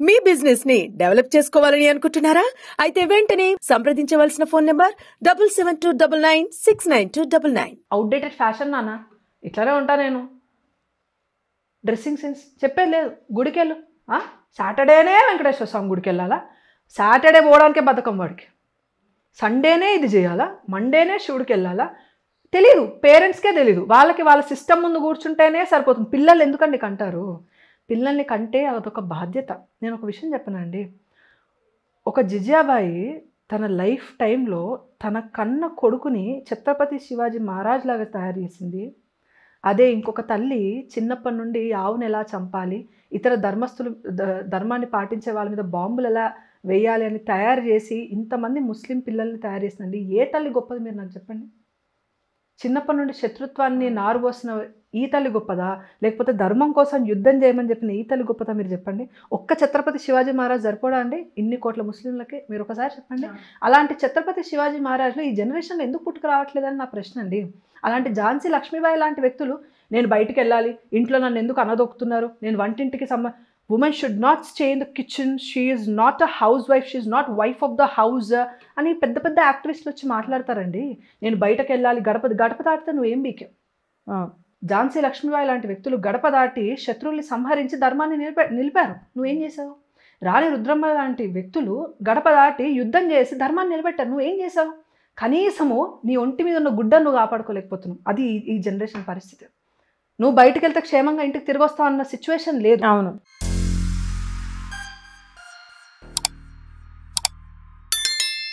మీ business ని develop చేసుకోవాలని అనుకుంటున్నారా? అయితే వెంటనే సంప్రదించవలసిన ఫోన్ నంబర్ 7729969299. అవుట్డేటెడ్ ఫ్యాషన్ నాన్న, ఇట్లానే ఉంటా నేను. డ్రెస్సింగ్ సెన్స్ చెప్పేది లేదు. గుడికెళ్ళు, సాటర్డేనే వెంకటేశ్వర స్వామి గుడికి వెళ్ళాలా? సాటర్డే పోవడానికే బతకం వాడికి. సండేనే ఇది చేయాలా? మండేనే శివుడికి వెళ్ళాలా? తెలీదు, పేరెంట్స్కే తెలీదు. వాళ్ళకి వాళ్ళ సిస్టమ్ ముందు కూర్చుంటేనే సరిపోతుంది. పిల్లలు ఎందుకండి కంటారు? పిల్లల్ని కంటే అదొక బాధ్యత. నేను ఒక విషయం చెప్పనండి. ఒక జిజియాబాయి తన లైఫ్ టైంలో తన కన్న కొడుకుని ఛత్రపతి శివాజీ మహారాజ్ లాగా తయారు చేసింది. అదే ఇంకొక తల్లి చిన్నప్పటి నుండి ఆవును ఎలా చంపాలి, ఇతర ధర్మస్తులు ధర్మాన్ని పాటించే వాళ్ళ మీద బాంబులు ఎలా వేయాలి అని తయారు చేసి ఇంతమంది ముస్లిం పిల్లల్ని తయారు చేసిందండి. ఏ తల్లి గొప్పది మీరు నాకు చెప్పండి. చిన్నప్పటి నుండి శత్రుత్వాన్ని నారుబోసిన ఈ తల్లి గొప్పదా, లేకపోతే ధర్మం కోసం యుద్ధం చేయమని చెప్పిన ఈ తల్లి గొప్పదా? మీరు చెప్పండి. ఒక్క ఛత్రపతి శివాజీ మహారాజ్ సరిపోడా అండి ఇన్ని కోట్ల ముస్లింలకి? మీరు ఒకసారి చెప్పండి. అలాంటి ఛత్రపతి శివాజీ మహారాజ్లు ఈ జనరేషన్లో ఎందుకు పుట్టుకు రావట్లేదని నా ప్రశ్న అండి. అలాంటి ఝాన్సీ లక్ష్మీబాయి లాంటి వ్యక్తులు నేను బయటికి వెళ్ళాలి, ఇంట్లో నన్ను ఎందుకు అనదొక్కుతున్నారు, నేను వంటింటికి women should not stay in the kitchen, she is not a housewife, she is not wife of the house అని పెద్ద పెద్ద యాక్టివిస్టులు వచ్చి మాట్లాడతారండి. నేను బయటకు వెళ్ళాలి, గడప దాటితే నువ్వేం బీకావు? ఝాన్సీ లక్ష్మీబాయి లాంటి వ్యక్తులు గడప దాటి శత్రువుల్ని సంహరించి ధర్మాన్ని నిలిపారు. నువ్వేం చేసావు? రాణి రుద్రమ్మ లాంటి వ్యక్తులు గడప దాటి యుద్ధం చేసి ధర్మాన్ని నిలబెట్టారు. నువ్వేం చేసావు? కనీసము నీ ఒంటి మీద ఉన్న గుడ్డను నువ్వు కాపాడుకోలేకపోతున్నావు. అది ఈ జనరేషన్ పరిస్థితి. నువ్వు బయటకు వెళ్తే క్షేమంగా ఇంటికి తిరిగి వస్తావు అన్న సిచ్యువేషన్ లేదు. అవును.